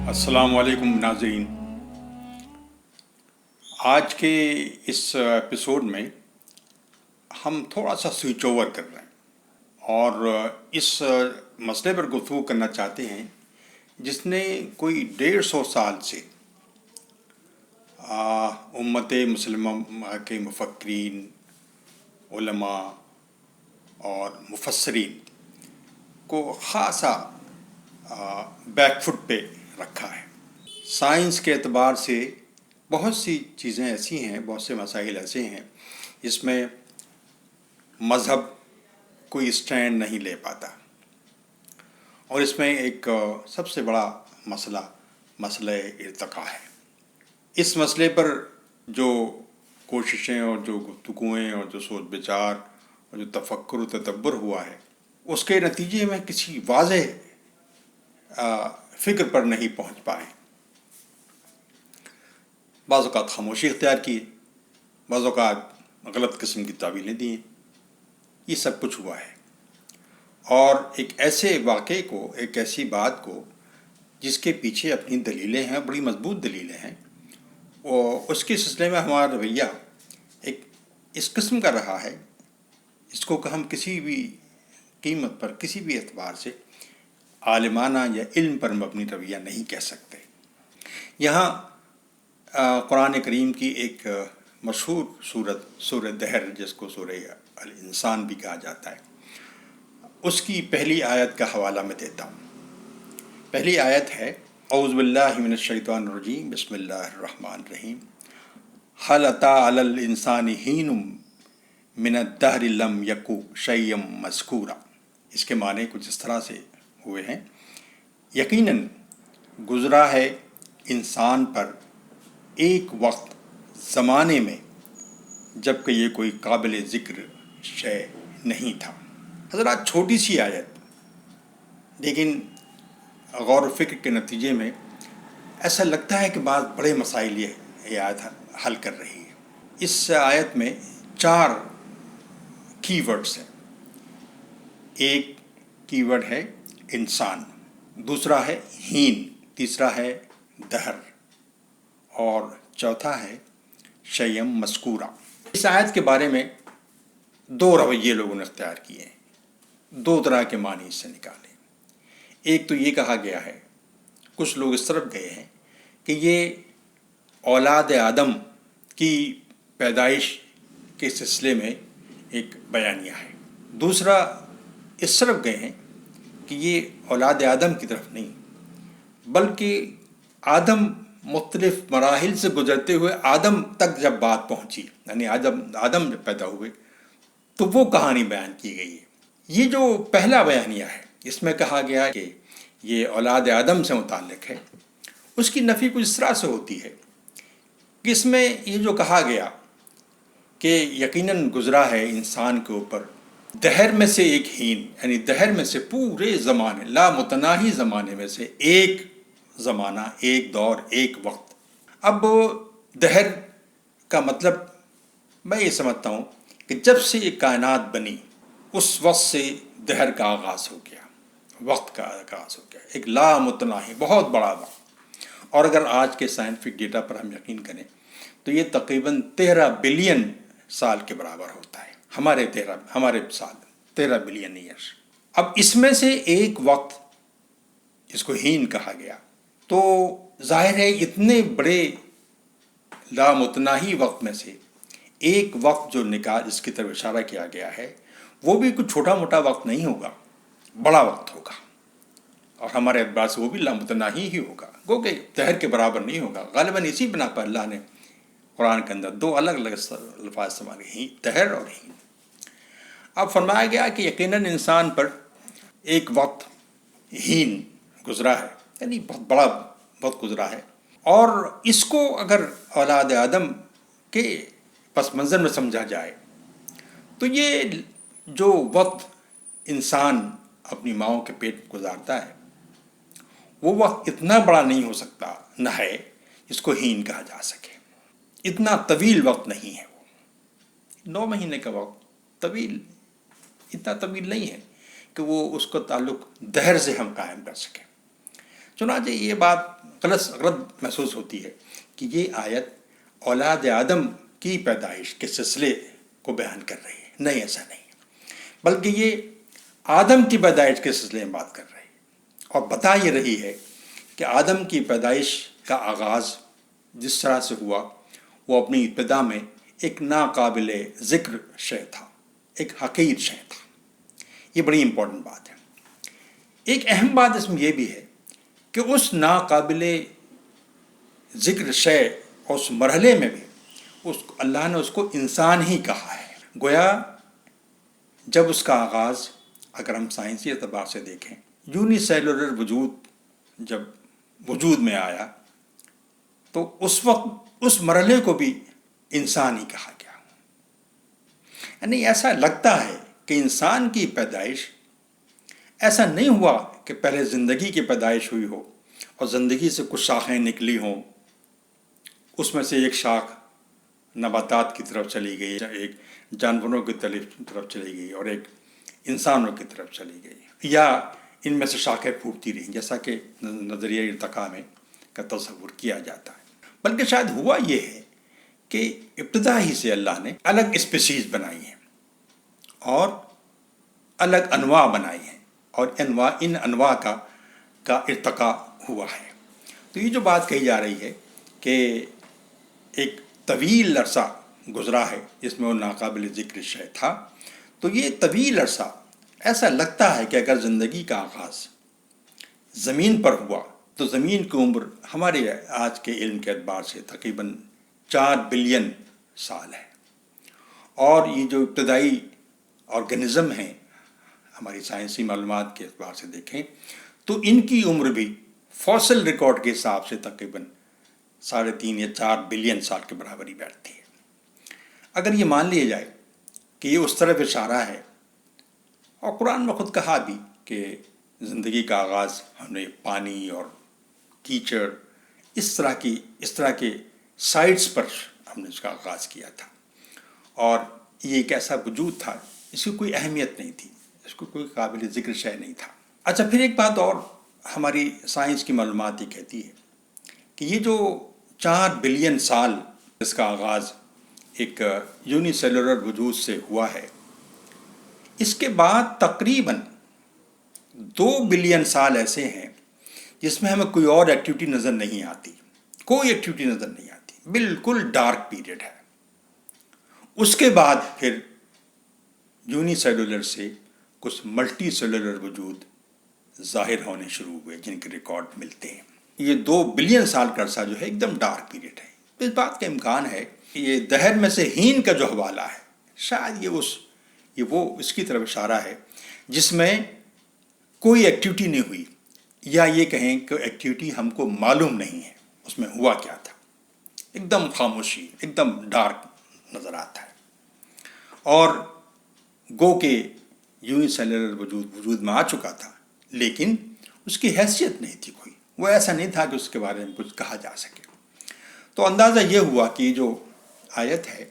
السلام علیکم ناظرین. آج کے اس ایپیسوڈ میں ہم تھوڑا سا سوئچ اوور کر رہے ہیں اور اس مسئلے پر گفتگو کرنا چاہتے ہیں جس نے کوئی 150 سال سے امت مسلمہ کے مفکرین، علماء اور مفسرین کو خاصا بیک فٹ پہ رکھا ہے. سائنس کے اعتبار سے بہت سی چیزیں ایسی ہیں، بہت سے مسائل ایسے ہیں جس میں مذہب کوئی اسٹینڈ نہیں لے پاتا، اور اس میں ایک سب سے بڑا مسئلہ ارتقاء ہے. اس مسئلے پر جو کوششیں اور جو گفتگویں اور جو سوچ بچار اور جو تفکر و تدبر ہوا ہے، اس کے نتیجے میں کسی واضح فکر پر نہیں پہنچ پائے. بعض اوقات خاموشی اختیار کی، بعض اوقات غلط قسم کی تعویلیں دی ہیں. یہ سب کچھ ہوا ہے. اور ایک ایسے واقعے کو، ایک ایسی بات کو جس کے پیچھے اپنی دلیلیں ہیں، بڑی مضبوط دلیلیں ہیں، اور اس کے سلسلے میں ہمارا رویہ ایک اس قسم کا رہا ہے اس کو کہ ہم کسی بھی قیمت پر، کسی بھی اعتبار سے عالمانہ یا علم پر مبنی رویہ نہیں کہہ سکتے. یہاں قرآن کریم کی ایک مشہور سورہ دہر، جس کو سورہ الانسان بھی کہا جاتا ہے، اس کی پہلی آیت کا حوالہ میں دیتا ہوں. پہلی آیت ہے: اعوذ باللہ من الشیطان الرجیم، بسم اللہ الرحمن الرحیم. هل اتى على الانسان حین من الدہر لم یکن شیئا مذکورا. اس کے معنی کچھ اس طرح سے ہوئے ہیں: یقیناً گزرا ہے انسان پر ایک وقت زمانے میں جب کہ یہ کوئی قابل ذکر شے نہیں تھا. حضرات، چھوٹی سی آیت، لیکن غور و فکر کے نتیجے میں ایسا لگتا ہے کہ بعض بڑے مسائل یہ آیت حل کر رہی ہے. اس آیت میں 4 کی ورڈز ہیں. ایک کی ورڈ ہے انسان، دوسرا ہے حین، تیسرا ہے دہر، اور چوتھا ہے شیئم مذکورا. اس آیت کے بارے میں 2 رویے لوگوں نے اختیار کیے ہیں، 2 طرح کے معنی اس سے نکالے. ایک تو یہ کہا گیا ہے، کچھ لوگ اس طرف گئے ہیں کہ یہ اولاد آدم کی پیدائش کے سلسلے میں ایک بیانیہ ہے. دوسرا اس طرف گئے ہیں کہ یہ اولاد آدم کی طرف نہیں، بلکہ آدم مختلف مراحل سے گزرتے ہوئے آدم تک جب بات پہنچی، یعنی آدم جب پیدا ہوئے تو وہ کہانی بیان کی گئی ہے. یہ جو پہلا بیانیہ ہے، اس میں کہا گیا کہ یہ اولاد آدم سے متعلق ہے، اس کی نفی کچھ اس طرح سے ہوتی ہے کہ اس میں یہ جو کہا گیا کہ یقیناً گزرا ہے انسان کے اوپر دہر میں سے ایک حین، یعنی دہر میں سے پورے زمانے، لامتناہی زمانے میں سے ایک زمانہ، ایک دور، ایک وقت. اب دہر کا مطلب میں یہ سمجھتا ہوں کہ جب سے یہ کائنات بنی اس وقت سے دہر کا آغاز ہو گیا، وقت کا آغاز ہو گیا، ایک لامتناہی بہت بڑا وقت. اور اگر آج کے سائنٹیفک ڈیٹا پر ہم یقین کریں تو یہ تقریباً 13 بلین سال کے برابر ہوتا ہے. ہمارے سال 13 بلین ایئرس. اب اس میں سے ایک وقت جس کو حین کہا گیا، تو ظاہر ہے اتنے بڑے لامتناہی وقت میں سے ایک وقت جو جس کی طرف اشارہ کیا گیا ہے، وہ بھی کچھ چھوٹا موٹا وقت نہیں ہوگا، بڑا وقت ہوگا، اور ہمارے اعتبار سے وہ بھی لامتناہی ہی ہوگا، گو کہ دہر کے برابر نہیں ہوگا. غالباً اسی بنا پر اللہ نے قرآن کے اندر 2 الگ الگ الفاظ استعمال کیے، دہر اور حین. اب فرمایا گیا کہ یقیناً انسان پر ایک وقت حین گزرا ہے، یعنی بہت بڑا وقت گزرا ہے. اور اس کو اگر اولاد آدم کے پس منظر میں سمجھا جائے تو یہ جو وقت انسان اپنی ماؤں کے پیٹ میں گزارتا ہے، وہ وقت اتنا بڑا نہیں ہو سکتا، نہ ہے اس کو حین کہا جا سکے. اتنا طویل وقت نہیں ہے. وہ 9 مہینے کا وقت اتنا طویل نہیں ہے کہ وہ اس کا تعلق دہر سے ہم قائم کر سکیں. چنانچہ یہ بات غلط محسوس ہوتی ہے کہ یہ آیت اولاد آدم کی پیدائش کے سلسلے کو بیان کر رہی ہے. نہیں، ایسا نہیں، بلکہ یہ آدم کی پیدائش کے سلسلے میں بات کر رہی ہے اور بتا یہ رہی ہے کہ آدم کی پیدائش کا آغاز جس طرح سے ہوا وہ اپنی ابتدا میں ایک ناقابل ذکر شے تھا، ایک حقیر شے تھا. یہ بڑی امپورٹنٹ بات ہے. ایک اہم بات اس میں یہ بھی ہے کہ اس ناقابل ذکر شے اور اس مرحلے میں بھی اللہ نے اس کو انسان ہی کہا ہے. گویا جب اس کا آغاز اگر ہم سائنسی اعتبار سے دیکھیں، یونی سیلولر وجود جب وجود میں آیا تو اس وقت اس مرحلے کو بھی انسان ہی کہا گیا. یعنی ایسا لگتا ہے کہ انسان کی پیدائش ایسا نہیں ہوا کہ پہلے زندگی کی پیدائش ہوئی ہو اور زندگی سے کچھ شاخیں نکلی ہوں، اس میں سے ایک شاخ نباتات کی طرف چلی گئی، ایک جانوروں کی طرف چلی گئی اور ایک انسانوں کی طرف چلی گئی، یا ان میں سے شاخیں پھوٹتی رہیں جیسا کہ نظریہ ارتقاء میں کا تصور کیا جاتا ہے. بلکہ شاید ہوا یہ ہے کہ ابتدا ہی سے اللہ نے الگ اسپیسیز بنائی ہیں اور الگ انواع بنائی ہیں اور ان انواع کا ارتقاء ہوا ہے. تو یہ جو بات کہی جا رہی ہے کہ ایک طویل عرصہ گزرا ہے جس میں وہ ناقابل ذکر شے تھا، تو یہ طویل عرصہ ایسا لگتا ہے کہ اگر زندگی کا آغاز زمین پر ہوا تو زمین کی عمر ہمارے آج کے علم کے اعتبار سے تقریباً 4 بلین سال ہے. اور یہ جو ابتدائی آرگنزم ہیں ہماری سائنسی معلومات کے اعتبار سے دیکھیں تو ان کی عمر بھی فوسل ریکارڈ کے حساب سے تقریباً 3.5 یا 4 بلین سال کے برابر ہی بیٹھتی ہے. اگر یہ مان لیا جائے کہ یہ اس طرف اشارہ ہے، اور قرآن میں خود کہا بھی کہ زندگی کا آغاز ہم نے پانی اور کیچڑ اس طرح کے سائٹس پر ہم نے اس کا آغاز کیا تھا، اور یہ ایک ایسا وجود تھا اس کی کوئی اہمیت نہیں تھی، اس کو کوئی قابل ذکر شے نہیں تھا. اچھا، پھر ایک بات اور ہماری سائنس کی معلومات یہ کہتی ہے کہ یہ جو 4 بلین سال اس کا آغاز ایک یونی سیلولر وجود سے ہوا ہے، اس کے بعد تقریباً 2 بلین سال ایسے ہیں جس میں ہمیں کوئی اور ایکٹیویٹی نظر نہیں آتی، کوئی ایکٹیویٹی نظر نہیں آتی، بالکل ڈارک پیریڈ ہے. اس کے بعد پھر یونی سیلولر سے کچھ ملٹی سیلولر وجود ظاہر ہونے شروع ہوئے جن کے ریکارڈ ملتے ہیں. یہ 2 بلین سال کا عرصہ جو ہے ایک دم ڈارک پیریڈ ہے. اس بات کا امکان ہے کہ یہ دہر میں سے ہین کا جو حوالہ ہے شاید وہ اس کی طرف اشارہ ہے جس میں کوئی ایکٹیویٹی نہیں ہوئی، یا یہ کہیں کہ ایکٹیویٹی ہم کو معلوم نہیں ہے اس میں ہوا کیا تھا. ایک دم خاموشی، ایک دم ڈارک نظر آتا ہے. اور گو کہ یونی سیلولر وجود میں آ چکا تھا لیکن اس کی حیثیت نہیں تھی کوئی، وہ ایسا نہیں تھا کہ اس کے بارے میں کچھ کہا جا سکے. تو اندازہ یہ ہوا کہ جو آیت ہے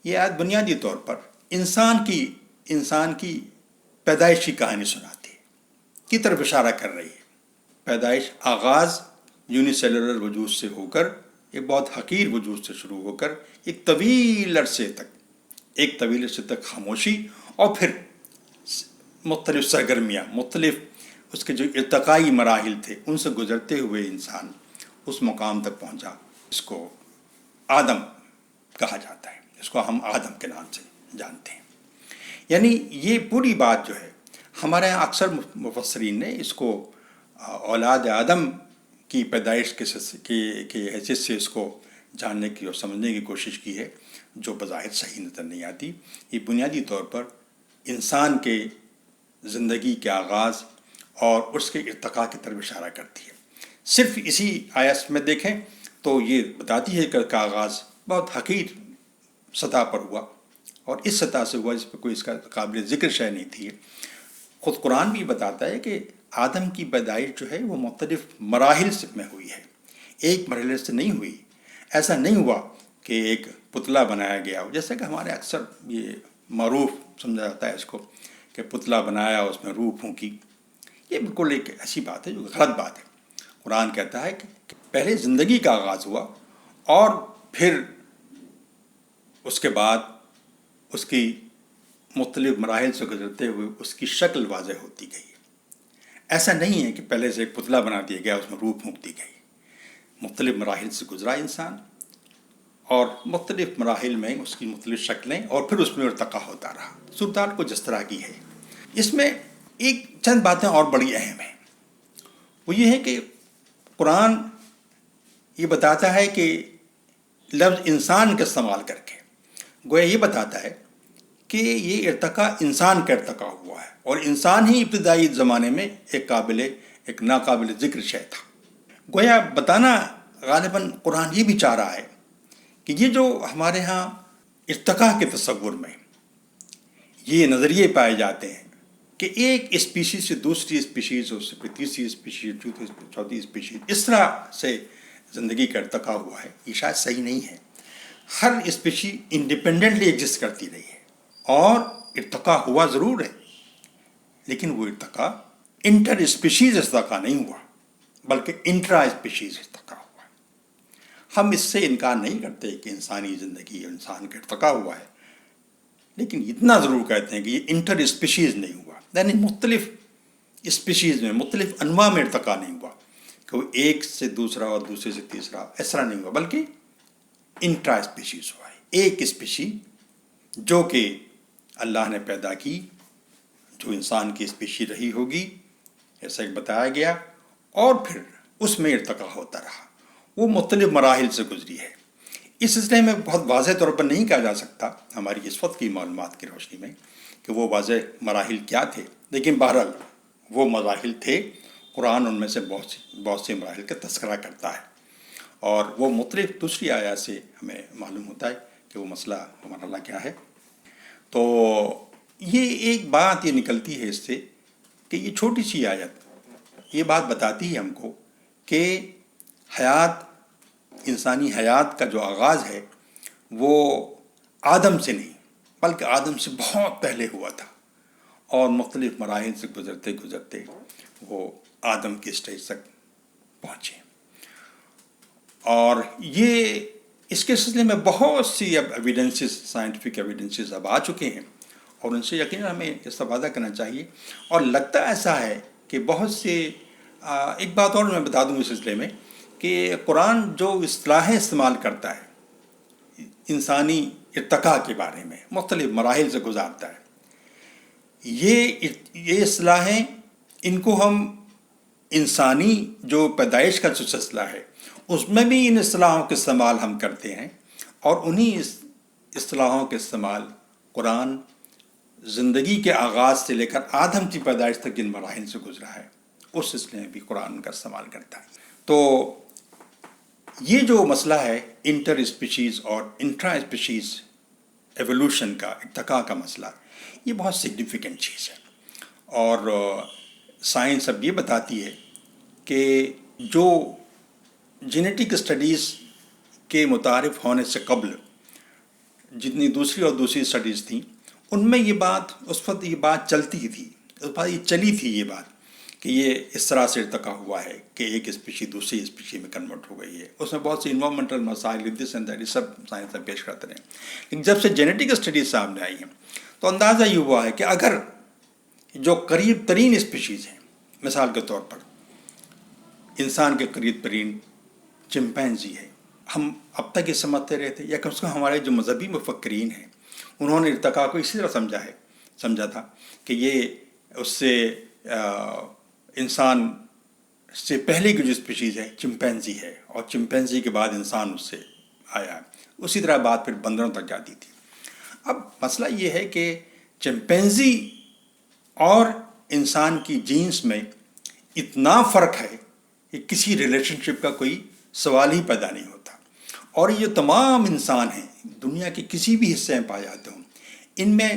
یہ آیت بنیادی طور پر انسان کی پیدائش کی کہانی سناتی ہے، کی طرف اشارہ کر رہی ہے. پیدائش آغاز یونی سیلولر وجود سے ہو کر ایک بہت حقیر وجود سے شروع ہو کر ایک طویل عرصے تک خاموشی، اور پھر مختلف سرگرمیاں، مختلف اس کے جو ارتقائی مراحل تھے ان سے گزرتے ہوئے انسان اس مقام تک پہنچا. اس کو آدم کہا جاتا ہے، اس کو ہم آدم کے نام سے جانتے ہیں. یعنی یہ پوری بات جو ہے ہمارے یہاں اکثر مفسرین نے اس کو اولاد آدم کی پیدائش کی حیثیت سے اس کو جاننے کی اور سمجھنے کی کوشش کی ہے، جو بظاہر صحیح نظر نہیں آتی. یہ بنیادی طور پر انسان کے زندگی کے آغاز اور اس کے ارتقاء کی طرف اشارہ کرتی ہے. صرف اسی آیت میں دیکھیں تو یہ بتاتی ہے کہ کا آغاز بہت حقیر سطح پر ہوا، اور اس سطح سے ہوا جس پہ کوئی اس کا قابل ذکر شے نہیں تھی. خود قرآن بھی بتاتا ہے کہ آدم کی پیدائش جو ہے وہ مختلف مراحل میں ہوئی ہے، ایک مرحلے سے نہیں ہوئی. ایسا نہیں ہوا کہ ایک پتلا بنایا گیا ہو، جیسا کہ ہمارے اکثر یہ معروف سمجھا جاتا ہے اس کو کہ پتلا بنایا اس میں روح پھونکی. یہ بالکل ایک ایسی بات ہے جو غلط بات ہے. قرآن کہتا ہے کہ پہلے زندگی کا آغاز ہوا اور پھر اس کے بعد اس کی مختلف مراحل سے گزرتے ہوئے اس کی شکل واضح ہوتی گئی. ایسا نہیں ہے کہ پہلے سے ایک پتلا بنا دیا گیا، اس میں روح پھونک دی گئی. مختلف مراحل سے گزرا انسان، اور مختلف مراحل میں اس کی مختلف شکلیں، اور پھر اس میں ارتقا ہوتا رہا. صورتحال کو جس طرح کی ہے، اس میں ایک چند باتیں اور بڑی اہم ہیں. وہ یہ ہے کہ قرآن یہ بتاتا ہے کہ لفظ انسان کا استعمال کر کے گویا یہ بتاتا ہے کہ یہ ارتقا انسان کا ارتقا ہوا ہے، اور انسان ہی ابتدائی زمانے میں ایک ناقابل ذکر شے تھا. گویا بتانا غالباً قرآن یہ بھی چاہ رہا ہے کہ یہ جو ہمارے ہاں ارتقا کے تصور میں یہ نظریے پائے جاتے ہیں کہ ایک اسپیشیز سے دوسری اسپیشیز، اس سے پھر تیسری اسپیشیز، چوتھی اسپیشیز، اس طرح سے زندگی کا ارتقا ہوا ہے، یہ شاید صحیح نہیں ہے. ہر اسپیشیز انڈیپینڈنٹلی ایگزسٹ کرتی رہی ہے اور ارتقا ہوا ضرور ہے، لیکن وہ ارتقا انٹر اسپیشیز ارتقا نہیں ہوا، بلکہ انٹرا اسپیشیز ارتقا ہوا. ہم اس سے انکار نہیں کرتے کہ انسانی زندگی اور انسان کا ارتقا ہوا ہے، لیکن اتنا ضرور کہتے ہیں کہ یہ انٹر اسپیشیز نہیں ہوا، یعنی مختلف اسپیشیز میں، مختلف انواع میں ارتقا نہیں ہوا کہ وہ ایک سے دوسرا اور دوسرے سے تیسرا اس طرح نہیں ہوا، بلکہ انٹرا اسپیشیز ہوا ہے. ایک اسپیشیز جو کہ اللہ نے پیدا کی، جو انسان کی اسپیشی رہی ہوگی، ایسا ایک بتایا گیا، اور پھر اس میں ارتقا ہوتا رہا. وہ مختلف مراحل سے گزری ہے. اس سلسلے میں بہت واضح طور پر نہیں کہا جا سکتا ہماری اس وقت کی معلومات کی روشنی میں کہ وہ واضح مراحل کیا تھے، لیکن بہرحال وہ مراحل تھے. قرآن ان میں سے بہت سے مراحل کا تذکرہ کرتا ہے، اور وہ مختلف دوسری آیات سے ہمیں معلوم ہوتا ہے کہ وہ مرحلہ کیا ہے. تو یہ ایک بات یہ نکلتی ہے اس سے کہ یہ چھوٹی سی آیت یہ بات بتاتی ہے ہم کو کہ انسانی حیات کا جو آغاز ہے وہ آدم سے نہیں، بلکہ آدم سے بہت پہلے ہوا تھا، اور مختلف مراحل سے گزرتے گزرتے وہ آدم کی اسٹیج تک پہنچے. اور یہ اس کے سلسلے میں بہت سی اب ایویڈنسز، سائنٹیفک ایویڈنسز اب آ چکے ہیں، اور ان سے یقیناً ہمیں استفادہ کرنا چاہیے. اور لگتا ایسا ہے کہ بہت سے ایک بات اور میں بتا دوں اس سلسلے میں کہ قرآن جو اصطلاحیں استعمال کرتا ہے انسانی ارتقاء کے بارے میں، مختلف مراحل سے گزارتا ہے، یہ اصطلاحیں ان کو ہم انسانی جو پیدائش کا جو سلسلہ ہے اس میں بھی ان اصطلاحوں کے استعمال ہم کرتے ہیں، اور انہی اصطلاحوں کے استعمال قرآن زندگی کے آغاز سے لے کر آدم کی پیدائش تک جن مراحل سے گزرا ہے اس سلسلے میں بھی قرآن کا استعمال کرتا ہے. تو یہ جو مسئلہ ہے انٹر اسپیشیز اور انٹرا اسپیشیز ایوولوشن کا، ارتقاء کا مسئلہ، یہ بہت سگنیفیکنٹ چیز ہے. اور سائنس اب یہ بتاتی ہے کہ جو جینیٹک اسٹڈیز کے متعارف ہونے سے قبل جتنی دوسری اسٹڈیز تھیں ان میں یہ بات اس وقت یہ بات چلتی تھی، اس وقت یہ چلی تھی یہ بات کہ یہ اس طرح سے ارتقا ہوا ہے کہ ایک اسپیشی دوسری اسپیشی میں کنورٹ ہو گئی ہے. اس میں بہت سی انوائرمنٹل مسائل دس اینڈ دیٹ یہ سب سائنس میں پیش کرتے رہے. لیکن جب سے جینیٹک اسٹڈیز سامنے آئی ہیں تو اندازہ یہ ہوا ہے کہ اگر جو قریب ترین اسپیشیز ہیں، مثال کے طور پر انسان کے قریب ترین چمپینزی ہے، ہم اب تک یہ سمجھتے رہے تھے، یا کم سے کم ہمارے جو مذہبی مفکرین ہیں انہوں نے ارتقاء کو اسی طرح سمجھا تھا کہ یہ اس سے انسان سے پہلے کی جو اسپیشیز ہے چمپینزی ہے، اور چمپینزی کے بعد انسان اس سے آیا ہے. اسی طرح بات پھر بندروں تک جاتی تھی. اب مسئلہ یہ ہے کہ چمپینزی اور انسان کی جینس میں اتنا فرق ہے کہ کسی ریلیشن شپ کا کوئی سوال ہی پیدا نہیں ہوتا. اور یہ تمام انسان ہیں دنیا کے کسی بھی حصے میں پائے جاتے ہوں، ان میں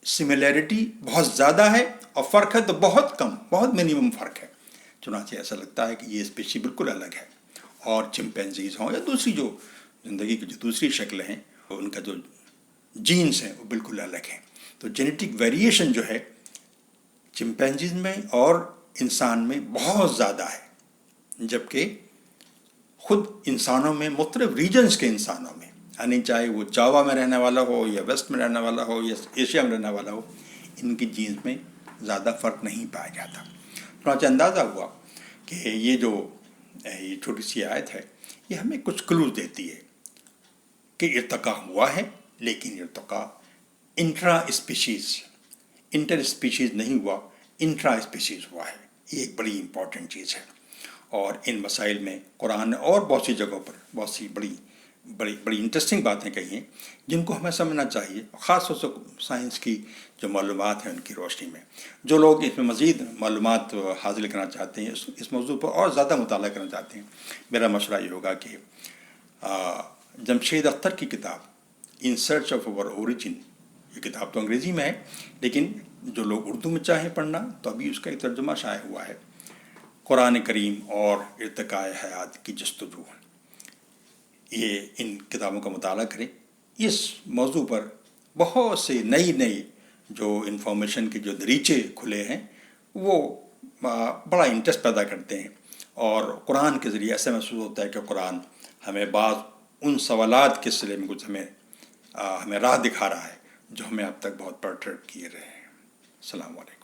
سملیرٹی بہت زیادہ ہے، اور فرق ہے تو بہت کم، بہت منیمم فرق ہے. چنانچہ ایسا لگتا ہے کہ یہ اسپیشی بالکل الگ ہے، اور چمپینزیز ہوں یا دوسری جو زندگی کی جو دوسری شکلیں ہیں ان کا جو جینس ہیں وہ بالکل الگ ہیں. تو جینیٹک ویریشن جو ہے چمپینزیز میں اور انسان میں بہت زیادہ ہے. جبکہ خود انسانوں میں مختلف ریجنز کے انسانوں میں، یعنی چاہے وہ جاوا میں رہنے والا ہو یا ویسٹ میں رہنے والا ہو یا ایشیا میں رہنے والا ہو، ان کی جینس میں زیادہ فرق نہیں پایا جاتا۔ چنانچہ اندازہ ہوا کہ یہ جو یہ چھوٹی سی آیت ہے یہ ہمیں کچھ کلوز دیتی ہے کہ ارتقاء ہوا ہے، لیکن ارتقاء انٹرا اسپیشیز، انٹر اسپیشیز نہیں ہوا، انٹرا اسپیشیز ہوا ہے۔ یہ ایک بڑی امپورٹنٹ چیز ہے، اور ان مسائل میں قرآن نے اور بہت سی جگہوں پر بہت سی بڑی انٹرسٹنگ باتیں کہی ہیں جن کو ہمیں سمجھنا چاہیے، خاص طور سے سائنس کی جو معلومات ہیں ان کی روشنی میں۔ جو لوگ اس میں مزید معلومات حاصل کرنا چاہتے ہیں، اس موضوع پر اور زیادہ مطالعہ کرنا چاہتے ہیں، میرا مشورہ یہ ہوگا کہ جمشید اختر کی کتاب in search of over origin, یہ کتاب تو انگریزی میں ہے، لیکن جو لوگ اردو میں چاہیں پڑھنا تو ابھی اس کا ایک ترجمہ شائع ہوا ہے، قرآن کریم اور ارتقاء حیات کی جستجو۔ یہ ان کتابوں کا مطالعہ کریں۔ اس موضوع پر بہت سے نئی جو انفارمیشن کے جو دریچے کھلے ہیں وہ بڑا انٹرسٹ پیدا کرتے ہیں، اور قرآن کے ذریعے ایسا محسوس ہوتا ہے کہ قرآن ہمیں بعض ان سوالات کے سلسلے میں کچھ ہمیں راہ دکھا رہا ہے جو ہمیں اب تک بہت پرٹر کیے رہے ہیں۔ السلام علیکم۔